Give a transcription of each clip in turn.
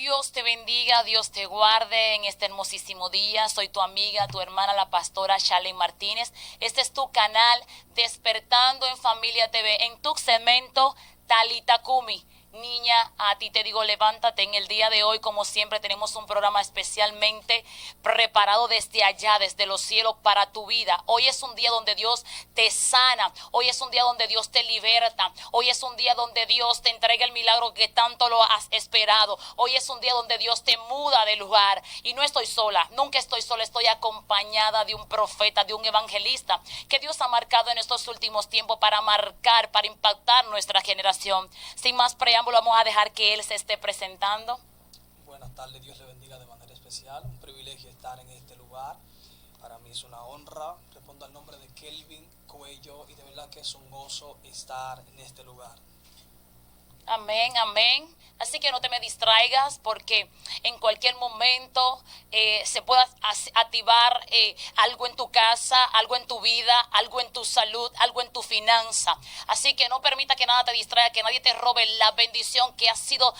Dios te bendiga, Dios te guarde en este hermosísimo día. Soy tu amiga, tu hermana, la pastora Charlene Martínez. Este es tu canal Despertando en Familia TV, en tu segmento Talita Kumi. Niña, a ti te digo, levántate. En el día de hoy, como siempre, tenemos un programa especialmente preparado desde allá, desde los cielos, para tu vida. Hoy es un día donde Dios te sana. Hoy es un día donde Dios te liberta. Hoy es un día donde Dios te entrega el milagro que tanto lo has esperado. Hoy es un día donde Dios te muda de lugar. Y no estoy sola, nunca estoy sola. Estoy acompañada de un profeta, de un evangelista que Dios ha marcado en estos últimos tiempos para marcar, para impactar nuestra generación. Sin más preámbulo, vamos a dejar que él se esté presentando. Buenas tardes, Dios le bendiga de manera especial. Un privilegio estar en este lugar. Para mí es una honra. Respondo al nombre de Kelvin Cuello y de verdad que es un gozo estar en este lugar. Amén, amén. Así que no te me distraigas porque en cualquier momento se pueda activar algo en tu casa, algo en tu vida, algo en tu salud, algo en tu finanza. Así que no permita que nada te distraiga, que nadie te robe la bendición que ha sido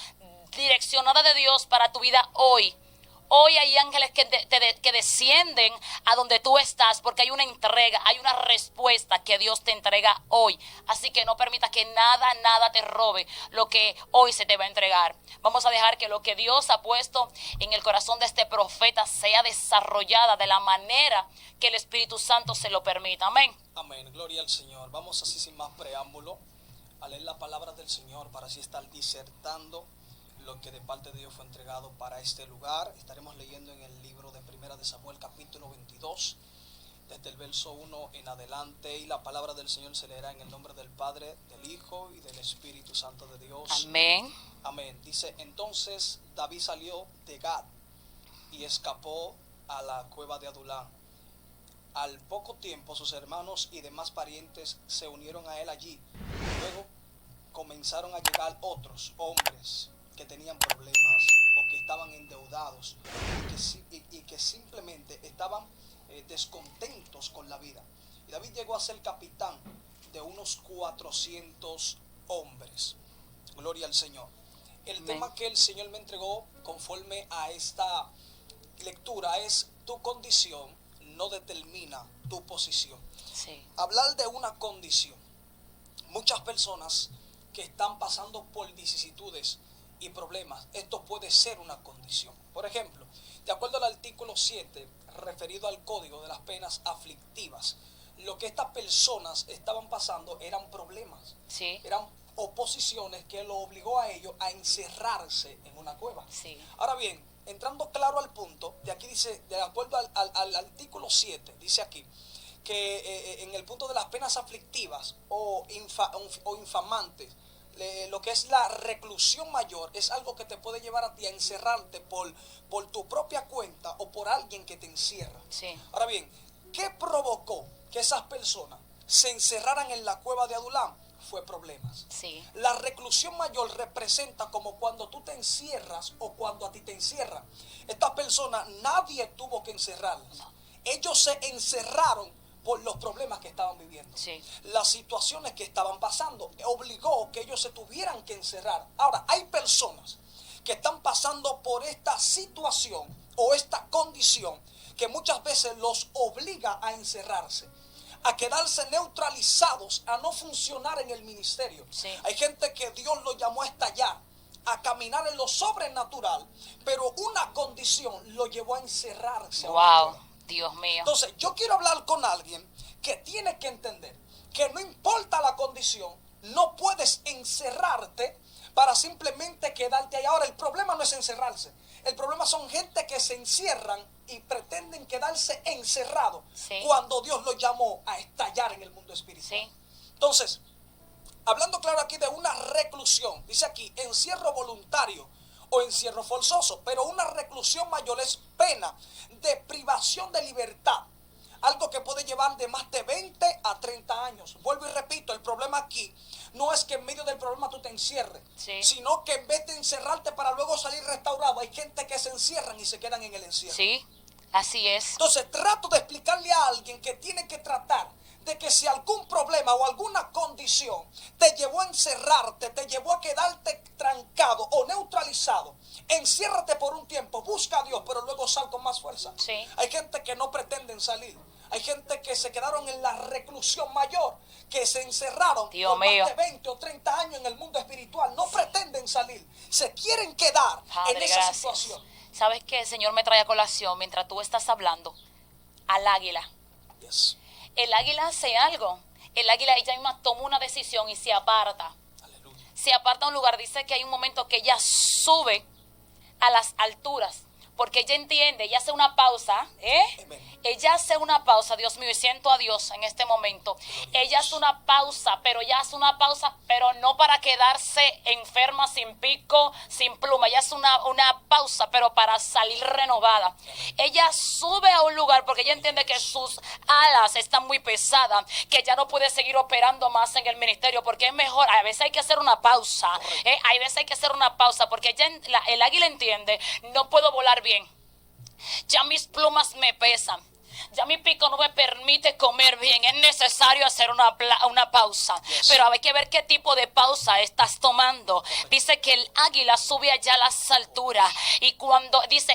direccionada de Dios para tu vida hoy. Hoy hay ángeles que descienden a donde tú estás porque hay una entrega, hay una respuesta que Dios te entrega hoy. Así que no permitas que nada te robe lo que hoy se te va a entregar. Vamos a dejar que lo que Dios ha puesto en el corazón de este profeta sea desarrollada de la manera que el Espíritu Santo se lo permita. Amén. Amén, gloria al Señor. Vamos así sin más preámbulo a leer la palabra del Señor para así estar disertando lo que de parte de Dios fue entregado para este lugar. Estaremos leyendo en el libro de Primera de Samuel capítulo 22 desde el verso 1 en adelante, y la palabra del Señor se leerá en el nombre del Padre, del Hijo y del Espíritu Santo de Dios. Amén. Amén. Dice: entonces David salió de Gad y escapó a la cueva de Adulán. Al poco tiempo sus hermanos y demás parientes se unieron a él allí. Luego comenzaron a llegar otros hombres que tenían problemas o que estaban endeudados y que simplemente estaban descontentos con la vida. Y David llegó a ser capitán de unos 400 hombres. Gloria al Señor. El Amén. tema que el Señor me entregó conforme a esta lectura es: tu condición no determina tu posición. Sí. Hablar de una condición. Muchas personas que están pasando por vicisitudes y problemas, esto puede ser una condición. Por ejemplo, de acuerdo al artículo 7 referido al código de las penas aflictivas, lo que estas personas estaban pasando eran problemas, Sí. eran oposiciones que lo obligó a ellos a encerrarse en una cueva. Sí. Ahora bien, entrando claro al punto, de aquí dice, de acuerdo al artículo 7, dice aquí que en el punto de las penas aflictivas o infamantes, lo que es la reclusión mayor es algo que te puede llevar a ti a encerrarte por tu propia cuenta o por alguien que te encierra. Sí. Ahora bien, ¿qué provocó que esas personas se encerraran en la cueva de Adulán? Fue problemas. Sí. La reclusión mayor representa como cuando tú te encierras o cuando a ti te encierran. Estas personas nadie tuvo que encerrarlas. No. Ellos se encerraron por los problemas que estaban viviendo. Sí. Las situaciones que estaban pasando obligó que ellos se tuvieran que encerrar. Ahora, hay personas que están pasando por esta situación o esta condición que muchas veces los obliga a encerrarse, a quedarse neutralizados, a no funcionar en el ministerio. Sí. Hay gente que Dios lo llamó a estallar, a caminar en lo sobrenatural, pero una condición lo llevó a encerrarse. Wow, Dios mío. Entonces, yo quiero hablar con alguien que tiene que entender que no importa la condición, no puedes encerrarte para simplemente quedarte ahí. Ahora, el problema no es encerrarse. El problema son gente que se encierran y pretenden quedarse encerrados, Sí. cuando Dios los llamó a estallar en el mundo espiritual. Sí. Entonces, hablando claro aquí de una reclusión, dice aquí encierro voluntario o encierro forzoso, pero una reclusión mayor es pena de privación de libertad, algo que puede llevar de más de 20 a 30 años. Vuelvo y repito, el problema aquí no es que en medio del problema tú te encierres, Sí. sino que en vez de encerrarte para luego salir restaurado, hay gente que se encierran y se quedan en el encierro. Sí, así es. Entonces trato de explicarle a alguien que tiene que tratar de que si algún problema o alguna condición te llevó a encerrarte, te llevó a quedarte trancado o neutralizado, Enciérrate por un tiempo, busca a Dios, pero luego sal con más fuerza. Sí. Hay gente que no pretenden salir. Hay gente que se quedaron en la reclusión mayor, que se encerraron Dios por mío. más de 20 o 30 años en el mundo espiritual. No pretenden salir. Se quieren quedar Padre, en esa gracias. situación. ¿Sabes qué? El Señor me trae a colación mientras tú estás hablando al águila. Yes. El águila hace algo. El águila, ella misma toma una decisión y se aparta. Aleluya. Se aparta a un lugar. Dice que hay un momento que ella sube a las alturas. Porque ella entiende, ella hace una pausa, Amén. Ella hace una pausa, Dios mío, y siento a Dios en este momento. Ella hace una pausa, pero no para quedarse enferma, sin pico, sin pluma. Ella hace una pausa, pero para salir renovada. Ella sube a un lugar porque ella entiende que sus alas están muy pesadas, que ya no puede seguir operando más en el ministerio, porque es mejor, a veces hay que hacer una pausa, hay veces hay que hacer una pausa, porque el águila entiende, no puedo volar bien. Ya mis plumas me pesan. Ya mi pico no me permite comer bien. Es necesario hacer una pausa. Yes. Pero hay que ver qué tipo de pausa estás tomando. Dice que el águila sube allá a las alturas. Y cuando dice,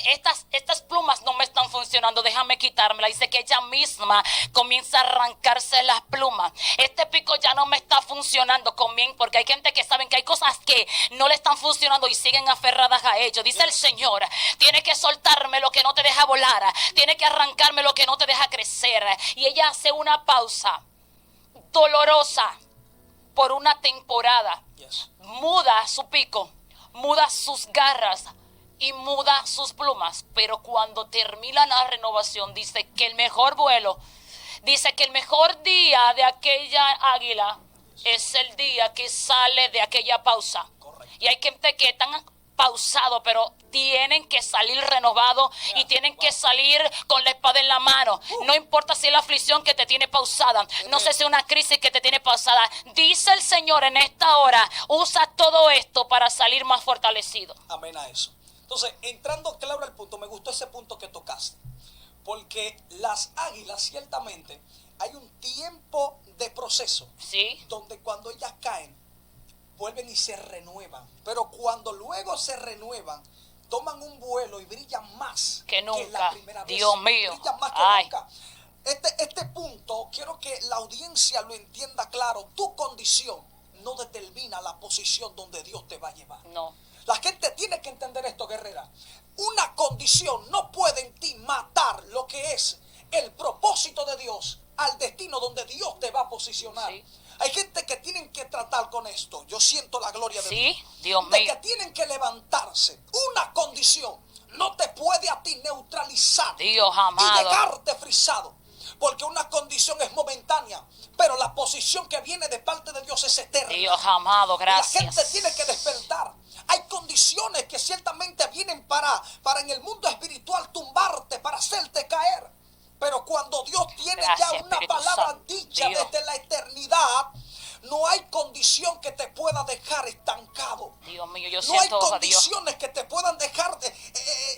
estas plumas no me están funcionando, déjame quitármela. Dice que ella misma comienza a arrancarse las plumas. Este pico ya no me está funcionando conmigo. Porque hay gente que saben que hay cosas que no le están funcionando y siguen aferradas a ello. Dice el Señor, tiene que soltarme lo que no te deja volar. Tiene que arrancarme lo que no te deja crecer. Y ella hace una pausa dolorosa por una temporada. Yes. Muda su pico, muda sus garras y muda sus plumas. Pero cuando termina la renovación, dice que el mejor vuelo, dice que el mejor día de aquella águila es el día que sale de aquella pausa. Correcto. Y hay gente que están pausado, pero tienen que salir renovados y tienen que salir con la espada en la mano. No importa si es la aflicción que te tiene pausada, no sé si es una crisis que te tiene pausada. Dice el Señor en esta hora, usa todo esto para salir más fortalecido. Amén a eso. Entonces, entrando claro al punto, me gustó ese punto que tocaste. Porque las águilas, ciertamente, hay un tiempo de proceso. Sí. Donde cuando ellas caen, vuelven y se renuevan. Pero cuando luego se renuevan, toman un vuelo y brillan más Que nunca. la primera vez. Dios mío. Brillan más que Ay. nunca. Este punto, quiero que la audiencia lo entienda claro. Tu condición no determina la posición donde Dios te va a llevar. No. La gente tiene que entender esto, guerrera. Una condición no puede en ti matar lo que es el propósito de Dios al destino donde Dios te va a posicionar. Sí. Hay gente que tienen que tratar con esto. Yo siento la gloria de Sí, Dios. Dios De mío. que tienen que levantarse. Una condición no te puede a ti neutralizar Dios y amado. dejarte frisado. Porque una condición es momentánea, pero la posición que viene de parte de Dios es eterna. Dios amado, gracias. La gente tiene que despertar. Hay condiciones que ciertamente vienen para en el mundo espiritual tumbarte, para hacerte caer. Pero cuando Dios tiene Gracias, ya una Espíritu palabra Santo. dicha Dios. desde la eternidad, no hay condición que te pueda dejar estancado. Dios mío, yo No hay siento a Dios. condiciones que te puedan dejar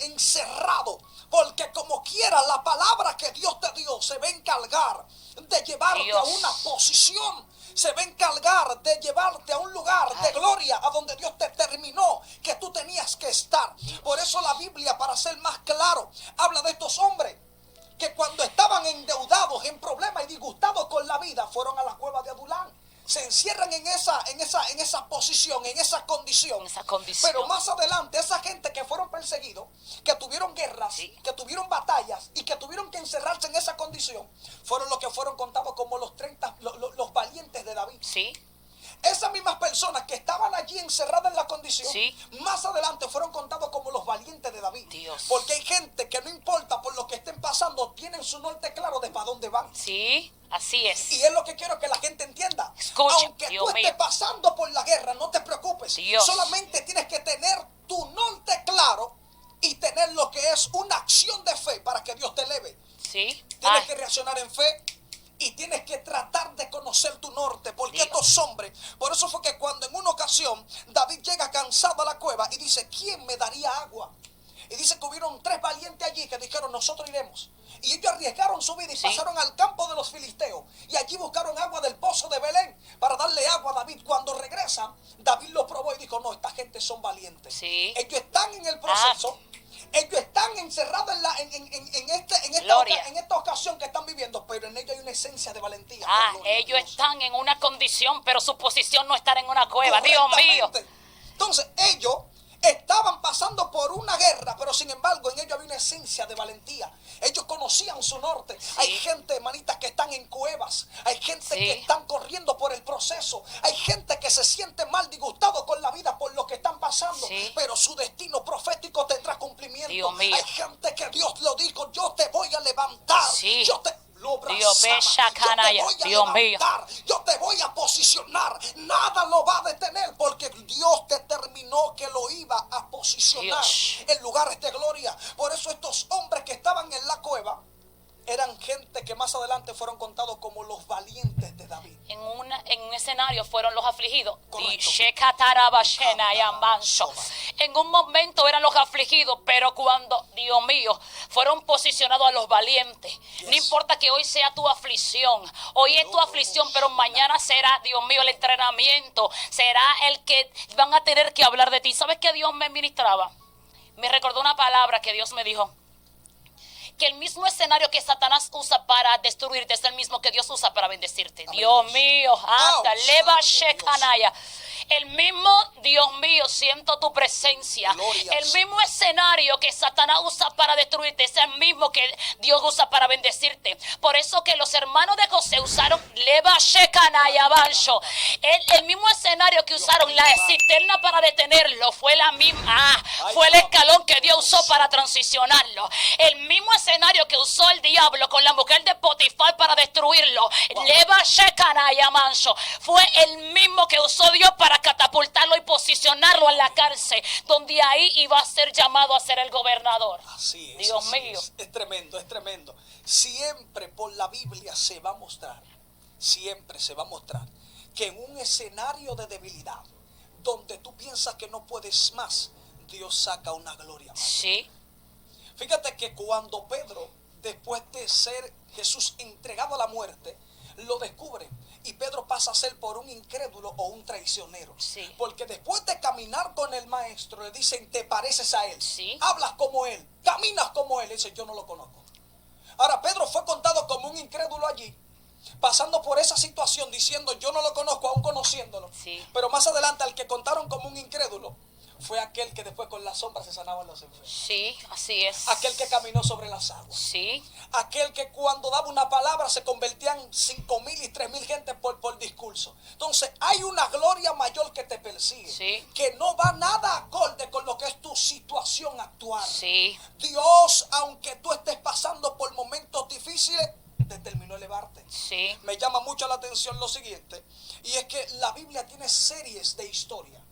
encerrado. Porque como quiera, la palabra que Dios te dio se va a encargar de llevarte Dios. a una posición. Se va a encargar de llevarte a un lugar de gloria a donde Dios te terminó que tú tenías que estar. Por eso la Biblia, para ser más claro, habla de estos hombres que cuando estaban endeudados, en problemas y disgustados con la vida, fueron a la cueva de Adulán. Se encierran en esa posición, en esa condición. En esa condición. Pero más adelante, esa gente que fueron perseguidos, que tuvieron guerras, Sí. que tuvieron batallas y que tuvieron que encerrarse en esa condición, fueron los que fueron contados como los 30, los valientes de David. Sí. Esas mismas personas que estaban allí encerradas en la condición, Sí. más adelante fueron contados como los valientes de David. Dios. Porque hay gente que no importa por lo que estén pasando, tienen su norte claro de para dónde van. Sí, así es. Y es lo que quiero que la gente entienda. Escucha, Aunque Dios tú estés mío. pasando por la guerra, no te preocupes. Dios. Solamente tienes que tener tu norte claro y tener lo que es una acción de fe para que Dios te eleve. Sí. Tienes Ay, que reaccionar en fe y tienes que tratar de conocer tu norte. Porque Dios. estos hombres, por eso fue que cuando en una ocasión David llega cansado a la cueva y dice, ¿quién me daría agua? Y dice que hubieron 3 valientes allí que dijeron, nosotros iremos. Y ellos arriesgaron su vida y Sí. pasaron al campo de los filisteos. Y allí buscaron agua del pozo de Belén para darle agua a David. Cuando regresan, David lo probó y dijo, no, esta gente son valientes. Sí. Ellos están en el proceso. Ellos están encerrados en esta ocasión que están viviendo, pero en ellos hay una esencia de valentía. Gloria a Ellos Dios. están en una condición, pero su posición no es estar en una cueva. Dios mío. Correctamente. Entonces ellos estaban pasando por una guerra, pero sin embargo en ellos había una esencia de valentía. Ellos conocían su norte. Sí. Hay gente, hermanitas, que están en cuevas. Hay gente Sí. que están corriendo por el proceso. Hay gente que se siente mal, disgustado con la vida por lo que están pasando. Sí. Pero su destino profético tendrá cumplimiento. Dios mío. Hay gente que Dios lo dijo, yo te voy a levantar. Sí. Yo te... Dios, besha canalla. Dios mío. Yo te voy a posicionar. Nada lo va a detener porque Dios determinó que lo iba a posicionar Dios. en lugares de gloria. Por eso estos hombres que estaban en la cueva eran gente que más adelante fueron contados como los valientes de David. En un escenario fueron los afligidos. Correcto. Y shekatarabashena y amanso. En un momento eran los afligidos, pero cuando, Dios mío, fueron posicionados a los valientes. No Yes. importa que hoy sea tu aflicción. Hoy es tu aflicción, pero mañana será, Dios mío, el entrenamiento. Será el que van a tener que hablar de ti. ¿Sabes qué Dios me ministraba? Me recordó una palabra que Dios me dijo. Que el mismo escenario que Satanás usa para destruirte es el mismo que Dios usa para bendecirte. Amén. Dios mío, anda, Santo leva Dios. shekanaya. El mismo, Dios mío, siento tu presencia. Gloria El al mismo escenario que Satanás usa para destruirte es el mismo que Dios usa para bendecirte. Por eso que los hermanos de José usaron leva shekanaya bancho. El mismo escenario que usaron la cisterna para detenerlo fue la misma, fue el escalón que Dios usó para transicionarlo. El mismo escenario que usó el diablo con la mujer de Potifar para destruirlo, leva shekanaya manso, fue el mismo que usó Dios para catapultarlo y posicionarlo en la cárcel, donde ahí iba a ser llamado a ser el gobernador. Así es. Dios así mío. Es tremendo, es tremendo. Siempre por la Biblia se va a mostrar, siempre se va a mostrar que en un escenario de debilidad, donde tú piensas que no puedes más, Dios saca una gloria más. Sí, Fíjate que cuando Pedro, después de ser Jesús entregado a la muerte, lo descubre y Pedro pasa a ser por un incrédulo o un traicionero. Sí. Porque después de caminar con el maestro, le dicen, te pareces a él, Sí. hablas como él, caminas como él. Y dice, yo no lo conozco. Ahora Pedro fue contado como un incrédulo allí, pasando por esa situación, diciendo, yo no lo conozco, aún conociéndolo. Sí. Pero más adelante al que contaron como un incrédulo, fue aquel que después con la sombra se sanaban los enfermos. sí, así es. Aquel que caminó sobre las aguas. Sí, Aquel que cuando daba una palabra se convertían 5,000 y 3,000 gente por discurso. Entonces hay una gloria mayor que te persigue. Sí. Que no va nada acorde con lo que es tu situación actual. sí, Dios, aunque tú estés pasando por momentos difíciles, determinó elevarte. sí, Me llama mucho la atención lo siguiente. Y es que la Biblia tiene series de historia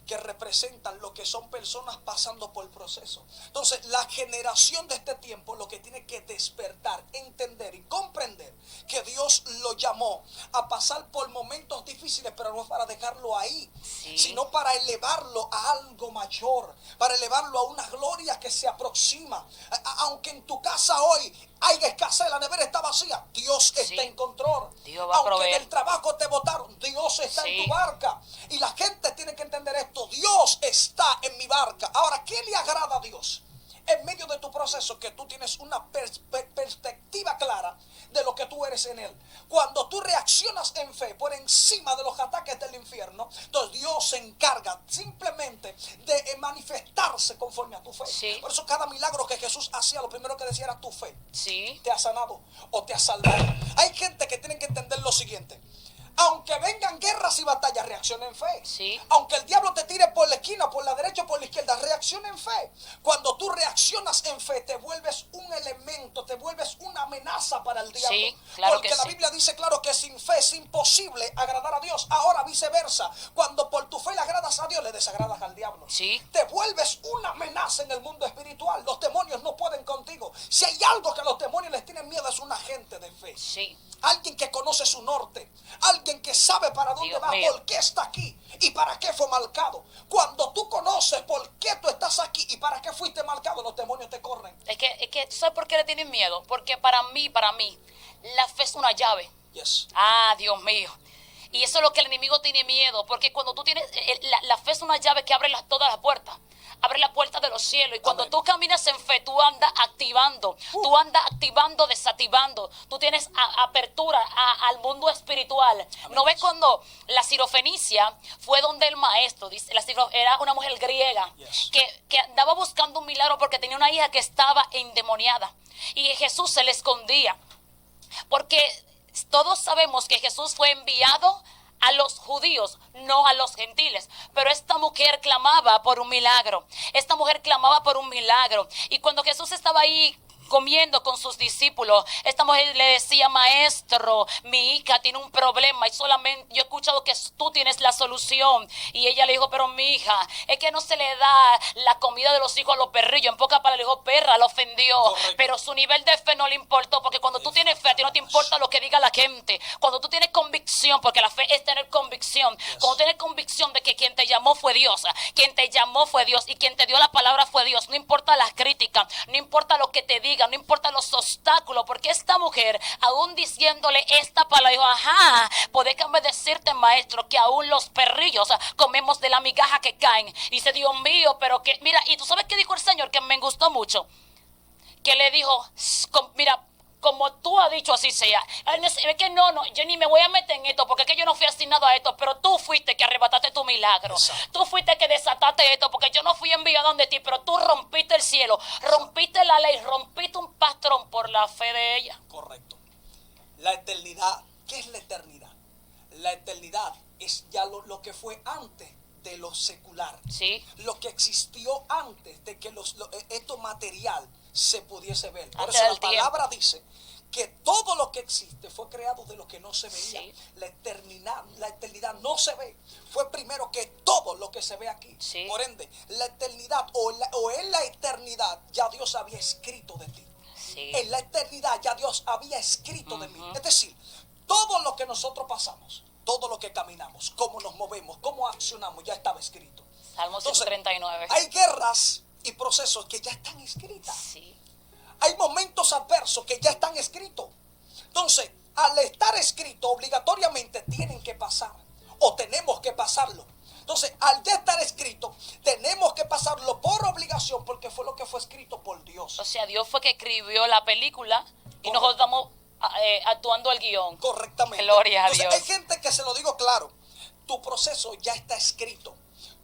que representan lo que son personas pasando por el proceso. Entonces, la generación de este tiempo lo que tiene que despertar, entender y comprender que Dios lo llamó a pasar por momentos difíciles, pero no para dejarlo ahí, Sí. sino para elevarlo a algo mayor, para elevarlo a una gloria que se aproxima. Aunque en tu casa hoy hay escasez, la nevera está vacía, Dios Sí. está en control. Dios va a Aunque proveer. del trabajo te botaron, Dios está Sí. en tu barca. Y la gente tiene que entender esto. Dios está en mi barca. Ahora, ¿qué le agrada a Dios? En medio de tu proceso, que tú tienes una perspectiva clara de lo que tú eres en Él. Cuando tú reaccionas en fe por encima de los ataques del infierno, entonces Dios se encarga simplemente de manifestarse conforme a tu fe. Sí. Por eso cada milagro que Jesús hacía, lo primero que decía era tu fe. sí, Te ha sanado o te ha salvado. Hay gente que tiene que entender lo siguiente. Aunque vengan guerras y batallas, reacciona en fe. Sí. Aunque el diablo te tire por la esquina, por la derecha o por la izquierda, reacciona en fe. Cuando tú reaccionas en fe, te vuelves un elemento, te vuelves una amenaza para el diablo. Sí, claro Porque que la sí. Biblia dice claro que sin fe es imposible agradar a Dios. Ahora viceversa, cuando por tu fe le agradas a Dios, le desagradas al diablo. Sí. Te vuelves una amenaza en el mundo espiritual. Los demonios no pueden contigo. Si hay algo que a los demonios les tienen miedo, es un agente de fe. sí. alguien que conoce su norte, alguien que sabe para dónde Dios va, mío. por qué está aquí y para qué fue marcado. Cuando tú conoces por qué tú estás aquí y para qué fuiste marcado, los demonios te corren. Es que, ¿tú sabes por qué le tienen miedo? Porque para mí, la fe es una llave. Yes. Ah, Dios mío. Y eso es lo que el enemigo tiene miedo, porque cuando tú tienes, la fe es una llave que abre todas las puertas, abre la puerta de los cielos, y cuando Amén. tú caminas en fe, tú andas activando, desactivando, tú tienes apertura al mundo espiritual. Amén. ¿No ves cuando la Sirofenicia fue donde el maestro, dice, era una mujer griega, Yes. que andaba buscando un milagro porque tenía una hija que estaba endemoniada, y Jesús se le escondía, porque todos sabemos que Jesús fue enviado a los judíos, no a los gentiles. Pero esta mujer clamaba por un milagro. Esta mujer clamaba por un milagro. Y cuando Jesús estaba ahí comiendo con sus discípulos, esta mujer le decía: maestro, mi hija tiene un problema y solamente yo he escuchado que tú tienes la solución. Y ella le dijo: pero mi hija, es que no se le da la comida de los hijos a los perrillos. En pocas palabras le dijo: perra, la ofendió. Correcto. Pero su nivel de fe no le importó, porque cuando tú tienes fe, a ti no te importa lo que diga la gente. Cuando tú tienes convicción, porque la fe es tener convicción, cuando tienes convicción de que quien te llamó fue Dios, y quien te dio la palabra fue Dios, no importa las críticas, no importa lo que te diga, no importa los obstáculos, porque esta mujer, aún diciéndole esta palabra, dijo: ajá, déjame decirte, maestro, que aún los perrillos comemos de la migaja que caen. Y dice: Dios mío, pero que, mira, y tú sabes qué dijo el Señor, que me gustó mucho, que le dijo: mira, como tú has dicho, así sea. Es que no, yo ni me voy a meter en esto, porque es que yo no fui asignado a esto, pero tú fuiste que arrebataste tu milagro. Exacto. Tú fuiste que desataste esto, porque yo no fui enviado donde ti, pero tú rompiste el cielo, rompiste la ley, rompiste un patrón por la fe de ella. Correcto. La eternidad. ¿Qué es la eternidad? La eternidad es ya lo que fue antes de lo secular. Sí. Lo que existió antes de que esto material se pudiese ver. Por Antes eso la del tiempo. palabra dice que todo lo que existe fue creado de lo que no se veía. Sí. La eternidad no se ve. Fue primero que todo lo que se ve aquí. Sí. Por ende, la eternidad o en la eternidad ya Dios había escrito de ti. Sí. En la eternidad ya Dios había escrito de mí. Es decir, todo lo que nosotros pasamos, todo lo que caminamos, cómo nos movemos, cómo accionamos, ya estaba escrito. Salmo Entonces, 139. hay guerras y procesos que ya están escritas. Sí. Hay momentos adversos que ya están escritos. Entonces, al estar escrito, obligatoriamente tienen que pasar. O tenemos que pasarlo. Entonces, al ya estar escrito, tenemos que pasarlo por obligación, porque fue lo que fue escrito por Dios. O sea, Dios fue que escribió la película y Correcto. nosotros estamos actuando el guión. Correctamente. Gloria a Entonces, Dios. hay gente que se lo digo claro. Tu proceso ya está escrito.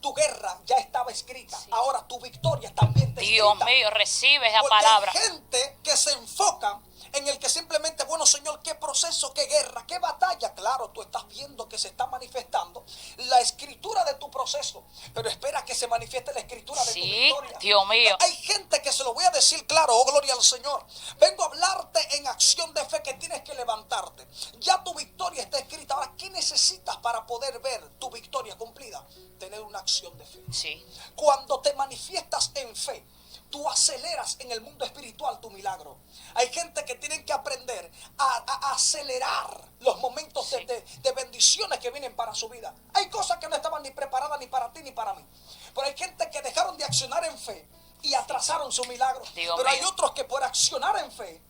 Tu guerra ya estaba escrita. Sí. Ahora tu victoria también está Dios escrita. mío, recibe esa Porque palabra. hay gente que se enfoca en el que simplemente, bueno, Señor, qué proceso, qué guerra, qué batalla. Claro, tú estás viendo que se está manifestando la escritura de tu proceso, pero espera que se manifieste la escritura de tu Sí, victoria. Dios mío. Hay gente que se lo voy a decir claro, oh gloria al Señor. Vengo a hablarte en acción de fe que tienes que levantarte. Ya tu victoria está escrita. Ahora, ¿qué necesitas para poder ver tu victoria cumplida? Tener una acción de fe. Sí. Cuando te manifiestas en fe, tú aceleras en el mundo espiritual tu milagro. Hay gente que tiene que aprender a acelerar los momentos Sí. de bendiciones que vienen para su vida. Hay cosas que no estaban ni preparadas ni para ti ni para mí. Pero hay gente que dejaron de accionar en fe y atrasaron su milagro. Dios Pero hay mío. otros que por accionar en fe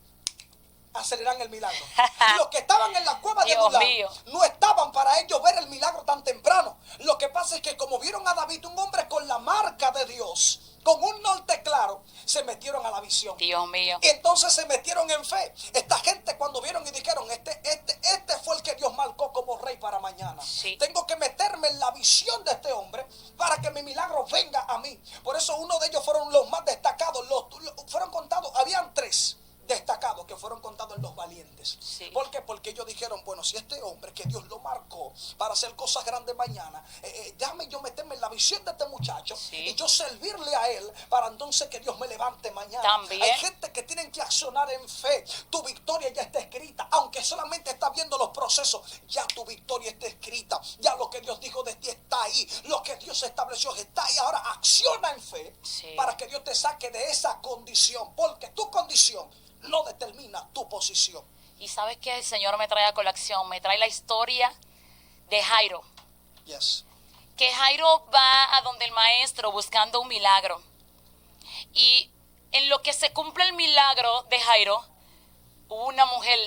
aceleran el milagro. Los que estaban en la cueva de Dios Adulán mío. no estaban para ellos ver el milagro tan temprano. Lo que pasa es que como vieron a David, un hombre con la marca de Dios, con un norte claro, se metieron a la visión. Dios mío. Y entonces se metieron en fe. Esta gente cuando vieron y dijeron, este fue el que Dios marcó como rey para mañana. Sí. Tengo que meterme en la visión de este hombre para que mi milagro venga a mí. Por eso uno de ellos fueron los más destacados. Fueron contados, habían 3 destacados que fueron contados en los valientes. Sí. ¿Por qué? Porque ellos dijeron, bueno, si este hombre que Dios lo marcó para hacer cosas grandes mañana, déjame yo meterme en la visión de este muchacho Sí. y yo servirle a él para entonces que Dios me levante mañana. También. Hay gente que tienen que accionar en fe. Tu victoria ya está escrita, aunque solamente estás viendo los procesos, ya tu victoria está escrita. Ya lo que Dios dijo de ti está ahí, lo que Dios estableció está ahí. Ahora acciona en fe Sí. para que Dios te saque de esa condición, porque tu condición no determina tu posición. Y sabes que el Señor me trae a colación, me trae la historia de Jairo. Yes. Que Jairo va a donde el maestro buscando un milagro. Y en lo que se cumple el milagro de Jairo, hubo una mujer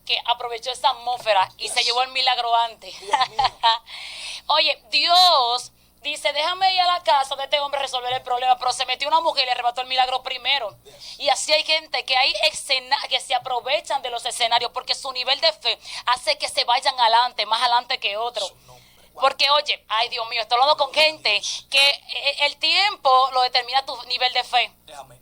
que aprovechó esa atmósfera y se llevó el milagro antes. Dios mío. Oye, Dios dice, déjame ir a la casa de este hombre a resolver el problema, pero se metió una mujer y le arrebató el milagro primero. Yes. Y así hay gente que que se aprovechan de los escenarios porque su nivel de fe hace que se vayan adelante, más adelante que otro. Su nombre. Wow. Porque oye, ay Dios mío, estoy hablando con gente que el tiempo lo determina tu nivel de fe. Amén.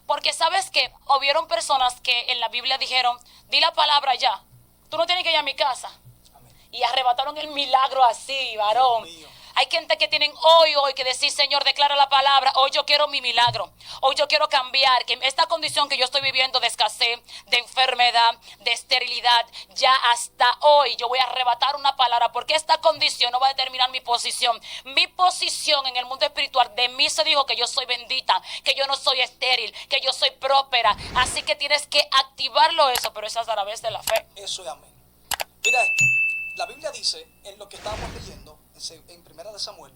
Porque sabes que hubieron personas que en la Biblia dijeron, di la palabra ya, tú no tienes que ir a mi casa. Amén. Y arrebataron el milagro así, varón. Dios mío. Hay gente que tienen hoy que decir, Señor, declara la palabra, hoy yo quiero mi milagro, hoy yo quiero cambiar, que esta condición que yo estoy viviendo de escasez, de enfermedad, de esterilidad, ya hasta hoy yo voy a arrebatar una palabra, porque esta condición no va a determinar mi posición. Mi posición en el mundo espiritual, de mí se dijo que yo soy bendita, que yo no soy estéril, que yo soy próspera, así que tienes que activarlo eso, pero eso es a través de la fe. Eso es amén. Mira esto. La Biblia dice, en lo que estábamos leyendo, en Primera de Samuel,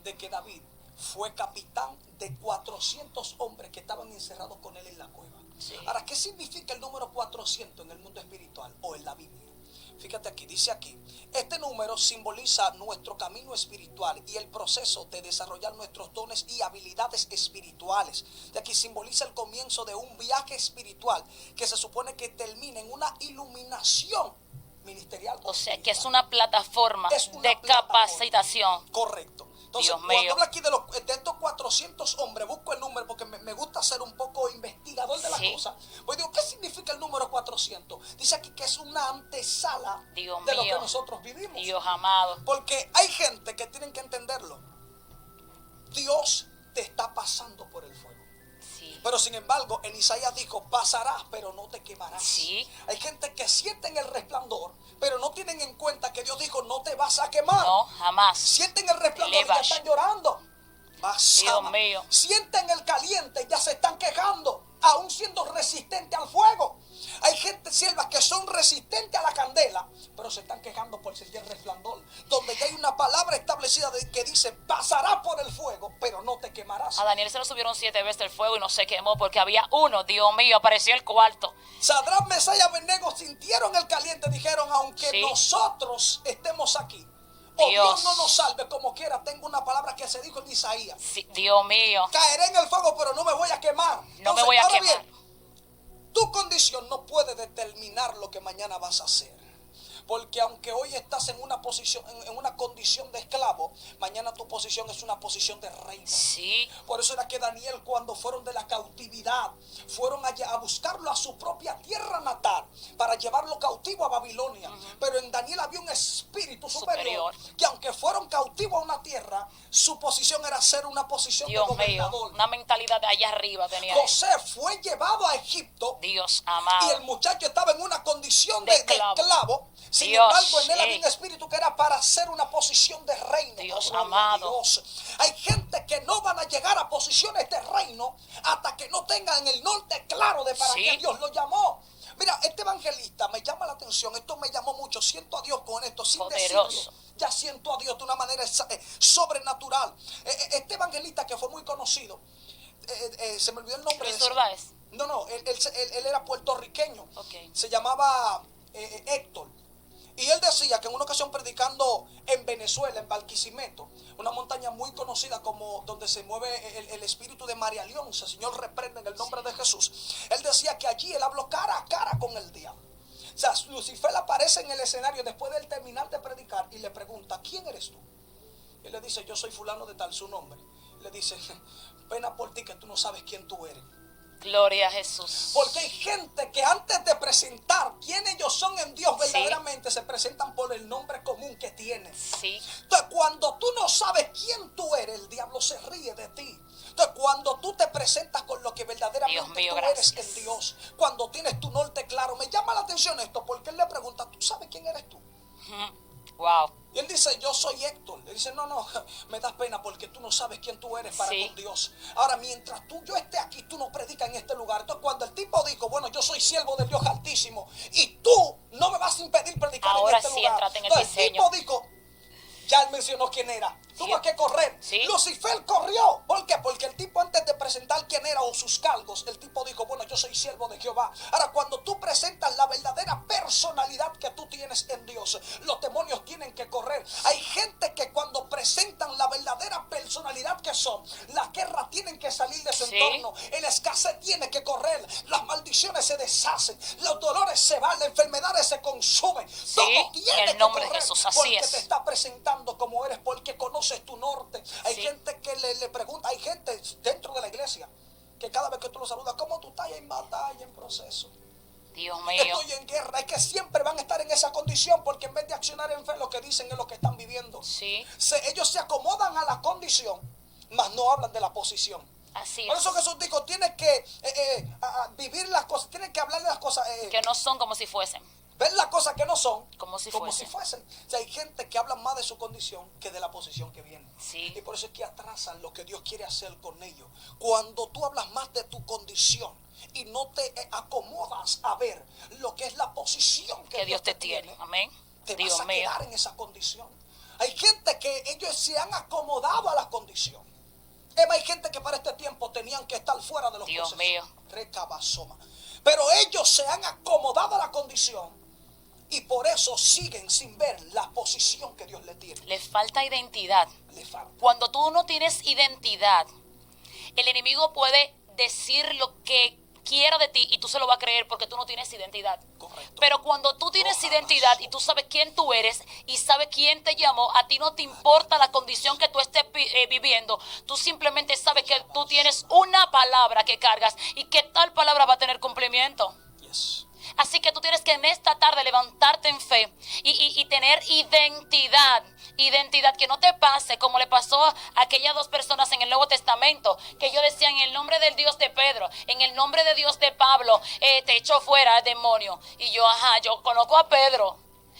de que David fue capitán de 400 hombres que estaban encerrados con él en la cueva. Sí. Ahora, ¿qué significa el número 400 en el mundo espiritual o en la Biblia? Fíjate aquí, dice aquí, este número simboliza nuestro camino espiritual y el proceso de desarrollar nuestros dones y habilidades espirituales. De aquí simboliza el comienzo de un viaje espiritual que se supone que termina en una iluminación ministerial. O sea, que es una plataforma Es una de plataforma. capacitación. Correcto. Entonces, Dios cuando mío. hablo aquí de estos 400 hombres, busco el número porque me gusta ser un poco investigador de la Sí. cosa. Pues digo, ¿qué significa el número 400? Dice aquí que es una antesala Dios de lo mío. que nosotros vivimos. Dios amado. Porque hay gente que tienen que entenderlo. Dios te está pasando por el fuego. Sí. Pero sin embargo, en Isaías dijo, pasarás, pero no te quemarás. Sí. Hay gente que sienten el resplandor, pero no tienen en cuenta que Dios dijo, no te vas a quemar. No, jamás. Sienten el resplandor y ya Levash. están llorando. Dios mío. Sienten el caliente y ya se están quejando, aún siendo resistentes al fuego. Hay gente, siervas, que son resistentes a la candela, pero se están quejando por sentir el resplandor. Donde ya hay una palabra establecida que dice, pasarás por el fuego, pero no te quemarás. A Daniel se lo subieron 7 veces el fuego y no se quemó porque había uno. Dios mío, apareció el cuarto. Sadrach, Mesach y Abednego sintieron el caliente, dijeron, aunque Sí. nosotros estemos aquí, o Dios Dios. no nos salve como quiera, tengo una palabra que se dijo en Isaías. Sí, Dios mío. Caeré en el fuego, pero no me voy a quemar. No me voy a ahora quemar. bien, tu condición no puede determinar lo que mañana vas a hacer. Porque aunque hoy estás en una posición, en una condición de esclavo, mañana tu posición es una posición de reino. Sí. Por eso era que Daniel, cuando fueron de la cautividad, fueron a buscarlo a su propia tierra natal para llevarlo cautivo a Babilonia. Pero en Daniel había un espíritu superior, que aunque fueron cautivos a una tierra, su posición era ser una posición Dios de mío. gobernador. Una mentalidad de allá arriba tenía él. José fue llevado a Egipto Dios y amado. el muchacho estaba en una condición De de esclavo. esclavo. Sin Dios, embargo, en él había sí. un espíritu que era para hacer una posición de reino. Dios Gloria a amado. Dios. Hay gente que no van a llegar a posiciones de reino hasta que no tengan el norte claro de para Sí. qué Dios lo llamó. Mira, este evangelista me llama la atención, esto me llamó mucho, siento a Dios con esto, sin Poderoso. decirlo, ya siento a Dios de una manera sobrenatural. Este evangelista que fue muy conocido, se me olvidó el nombre. Luis de ese. Urbáez. No, él era puertorriqueño. Ok. Se llamaba Héctor. Y él decía que en una ocasión predicando en Venezuela, en Barquisimeto, una montaña muy conocida como donde se mueve el espíritu de María Leonza, Señor reprende en el nombre de Jesús. Él decía que allí él habló cara a cara con el diablo. O sea, Lucifer aparece en el escenario después de él terminar de predicar y le pregunta, ¿quién eres tú? Él le dice, yo soy fulano de tal, su nombre. Le dice, pena por ti que tú no sabes quién tú eres. Gloria a Jesús. Porque hay gente que antes de presentar quién ellos son en Dios, Sí. verdaderamente se presentan por el nombre común que tienen. Sí. Entonces, cuando tú no sabes quién tú eres, el diablo se ríe de ti. Entonces, cuando tú te presentas con lo que verdaderamente Dios mío, tú eres gracias. en Dios, cuando tienes tu norte claro, me llama la atención esto, porque él le pregunta, ¿tú sabes quién eres tú? Wow. Y él dice, yo soy Héctor. Le dice, no, me das pena porque tú no sabes quién tú eres para Sí. con Dios. Ahora, mientras yo esté aquí, tú no predicas en este lugar. Entonces, cuando el tipo dijo, dijo, bueno, yo soy siervo del Dios Altísimo y tú no me vas a impedir predicar Ahora en este sí, lugar. éntrate en el Entonces, el diseño. tipo dijo, ya él mencionó quién era. Tuvo que correr. Sí. Lucifer corrió. ¿Por qué? Porque el tipo, antes de presentar quién era o sus cargos, el tipo dijo, bueno, yo soy siervo de Jehová. Ahora, cuando tú presentas la verdadera personalidad que tú tienes en Dios, los demonios tienen que correr. Hay gente que cuando presentan la verdadera personalidad que son, las guerras tienen que salir de su entorno. El escasez tiene que correr. Las maldiciones se deshacen. Los dolores se van. Las enfermedades se consumen. Todo tiene en el que nombre correr. de Jesús, así porque es. te está presentando como eres, porque conoces tu norte. Hay gente que le pregunta, hay gente dentro de la iglesia que cada vez que tú lo saludas, ¿cómo tú estás en batalla, en proceso? Dios mío. Estoy en guerra. Es que siempre van a estar en esa condición, porque en vez de accionar en fe, lo que dicen es lo que están viviendo. Ellos se acomodan a la condición, mas no hablan de la posición. Así Por es. eso Jesús dijo, tienes que vivir las cosas, tienes que hablar de las cosas que no son como si fuesen. Ver las cosas que no son como si fuesen. O sea, hay gente que habla más de su condición que de la posición que viene. Sí. Y por eso es que atrasan lo que Dios quiere hacer con ellos. Cuando tú hablas más de tu condición y no te acomodas a ver lo que es la posición que Dios te tiene. Amén. Te Dios vas a mío. quedar en esa condición. Hay gente que ellos se han acomodado a la condición. Hay gente que para este tiempo tenían que estar fuera de los Dios procesos. mío. Recabasoma. Pero ellos se han acomodado a la condición. Y por eso siguen sin ver la posición que Dios le tiene. Les falta identidad. Le falta. Cuando tú no tienes identidad, el enemigo puede decir lo que quiera de ti y tú se lo vas a creer porque tú no tienes identidad. Correcto. Pero cuando tú tienes identidad y tú sabes quién tú eres y sabes quién te llamó, a ti no te importa la condición que tú estés viviendo. Tú simplemente sabes que tú tienes una palabra que cargas y que tal palabra va a tener cumplimiento. Yes. Así que tú tienes que en esta tarde levantarte en fe y tener identidad. Identidad, que no te pase como le pasó a aquellas dos personas en el Nuevo Testamento, que yo decía en el nombre del Dios de Pedro, en el nombre de Dios de Pablo, te echó fuera el demonio. Y yo, yo conozco a Pedro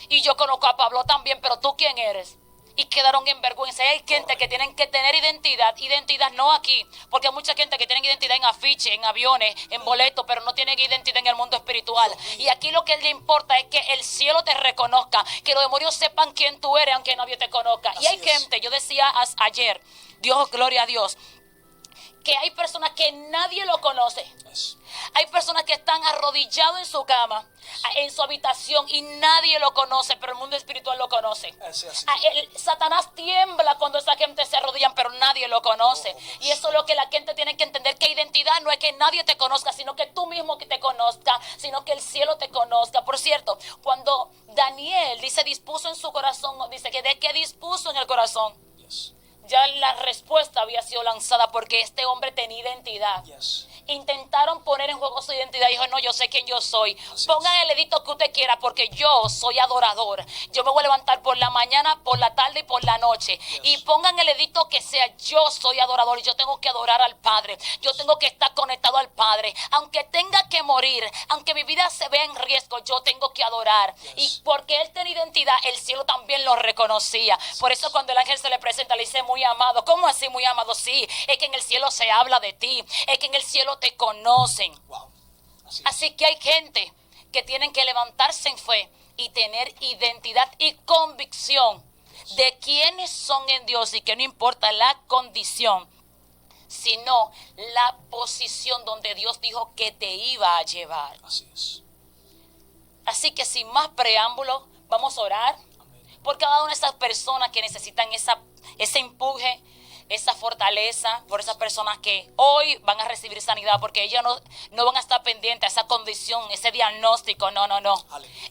y yo conozco a Pablo también, pero ¿tú quién eres? Y quedaron en vergüenza. Hay gente que tienen que tener identidad no aquí, porque hay mucha gente que tiene identidad en afiche, en aviones, en boletos, pero no tienen identidad en el mundo espiritual. Y aquí lo que le importa es que el cielo te reconozca, que los demonios sepan quién tú eres, aunque nadie te conozca. Y hay gente, yo decía ayer, Dios, gloria a Dios, que hay personas que nadie lo conoce. Hay personas que están arrodillados en su cama, en su habitación, y nadie lo conoce, pero el mundo espiritual lo conoce. Satanás tiembla cuando esa gente se arrodillan, pero nadie lo conoce. Y eso es lo que la gente tiene que entender, que identidad no es que nadie te conozca, sino que tú mismo que te conozca, sino que el cielo te conozca. Por cierto, cuando Daniel dice dispuso en su corazón, dice que de qué dispuso en el corazón. Ya la respuesta había sido lanzada porque este hombre tenía identidad. Intentaron poner en juego su identidad. Dijo, no, yo sé quién yo soy. Pongan el edicto que usted quiera porque yo soy adorador. Yo me voy a levantar por la mañana, por la tarde y por la noche. Y pongan el edicto que sea, yo soy adorador y yo tengo que adorar al Padre. Yo tengo que estar conectado al Padre. Aunque tenga que morir, aunque mi vida se vea en riesgo, yo tengo que adorar. Y porque él tenía identidad, el cielo también lo reconocía. Por eso cuando el ángel se le presenta, le dice, muy amado. ¿Cómo así muy amado? Sí, es que en el cielo se habla de ti. Es que en el cielo te conocen. Así que hay gente que tienen que levantarse en fe y tener identidad y convicción de quiénes son en Dios, y que no importa la condición, sino la posición donde Dios dijo que te iba a llevar. Así que sin más preámbulos, vamos a orar por cada una de esas personas que necesitan ese empuje, esa fortaleza, por esas personas que hoy van a recibir sanidad, porque ellas no van a estar pendientes a esa condición, ese diagnóstico, no.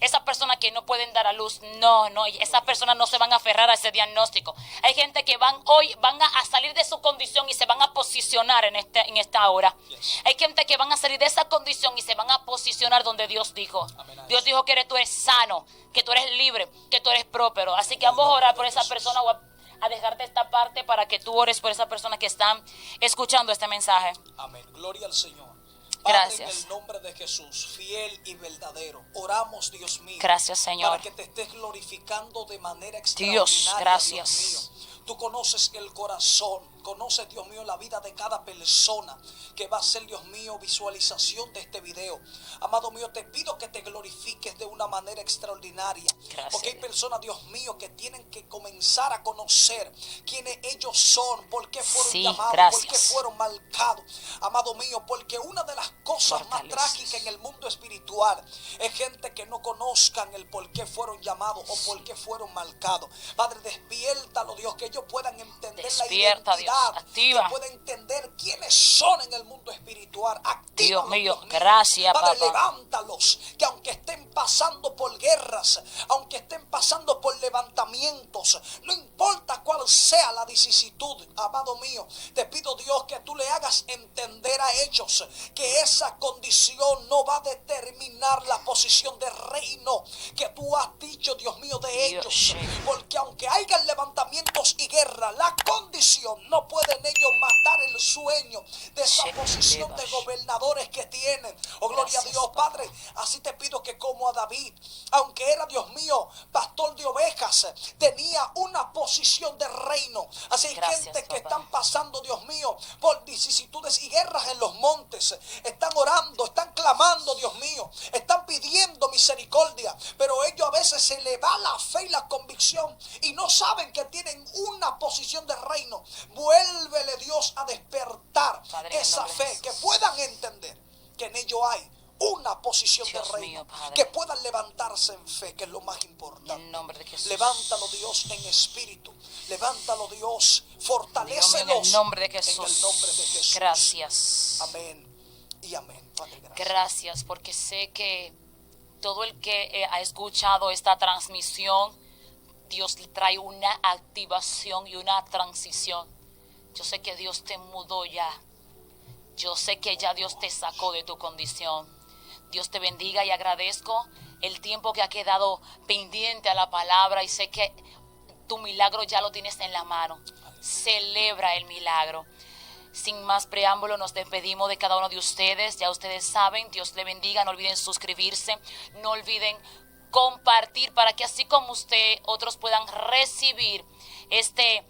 Esas personas que no pueden dar a luz, no, esas personas no se van a aferrar a ese diagnóstico. Hay gente que hoy van a salir de su condición y se van a posicionar en esta hora. Hay gente que van a salir de esa condición y se van a posicionar donde Dios dijo. Dios dijo que tú eres sano, que tú eres libre, que tú eres próspero. Así que vamos a orar por esa persona, a dejarte esta parte para que tú ores por esas personas que están escuchando este mensaje. Amén. Gloria al Señor. Gracias. Padre, en el nombre de Jesús, fiel y verdadero, oramos, Dios mío. Gracias, Señor. Para que te estés glorificando de manera extraordinaria, Dios, gracias. Dios mío. Tú conoces el corazón conoces, Dios mío, la vida de cada persona que va a ser, Dios mío, visualización de este video. Amado mío, te pido que te glorifiques de una manera extraordinaria. Gracias. Porque hay personas, Dios mío, que tienen que comenzar a conocer quiénes ellos son, por qué fueron llamados, gracias. por qué fueron marcados. Amado mío, porque una de las cosas más Fortaleces. trágicas en el mundo espiritual es gente que no conozcan el por qué fueron llamados o por qué fueron marcados. Padre, despiértalo, Dios, que ellos puedan entender Despierta, la identidad, Dios. Activa. que puedan entender quiénes son en el mundo espiritual. Actívalos, Dios mío, gracias, Padre, papá. levántalos, que aunque estén pasando por guerras, aunque estén pasando por levantamientos, no importa cuál sea la vicisitud, amado mío, te pido, Dios, que tú le hagas entender a ellos que esa condición no va a determinar la posición de reino que tú has dicho, Dios mío, de ellos. Porque aunque hayan levantamientos y guerra, la condición no pueden ellos matar el sueño de esa posición de gobernadores que tienen. Oh, gloria a Dios, Padre. Así te pido que como a David, aunque era, Dios mío, pastor de ovejas, tenía una posición de reino. Así hay gente que están pasando, Dios mío, por vicisitudes y guerras en los montes. Están orando, están clamando, Dios mío, están pidiendo misericordia, pero ellos a veces se les va la fe y la convicción y no saben que tienen una posición de reino. Vuélvele, Dios, a despertar, Padre, esa fe, que puedan entender que en ello hay una posición Dios de reino, mío, que puedan levantarse en fe, que es lo más importante. En el nombre de Jesús. Levántalo, Dios, en espíritu. Levántalo, Dios, fortalécelos. En el nombre de Jesús. En el nombre de Jesús. Gracias. Amén y amén. Padre, gracias. Gracias, porque sé que todo el que ha escuchado esta transmisión, Dios le trae una activación y una transición. Yo sé que Dios te mudó ya. Yo sé que ya Dios te sacó de tu condición. Dios te bendiga y agradezco el tiempo que ha quedado pendiente a la palabra y sé que tu milagro ya lo tienes en la mano. Celebra el milagro. Sin más preámbulo, nos despedimos de cada uno de ustedes. Ya ustedes saben, Dios le bendiga. No olviden suscribirse, no olviden compartir para que así como usted, otros puedan recibir este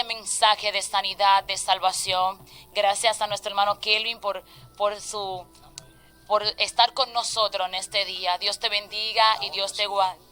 mensaje de sanidad, de salvación. Gracias a nuestro hermano Kelvin por estar con nosotros en este día. Dios te bendiga y Dios te guarde.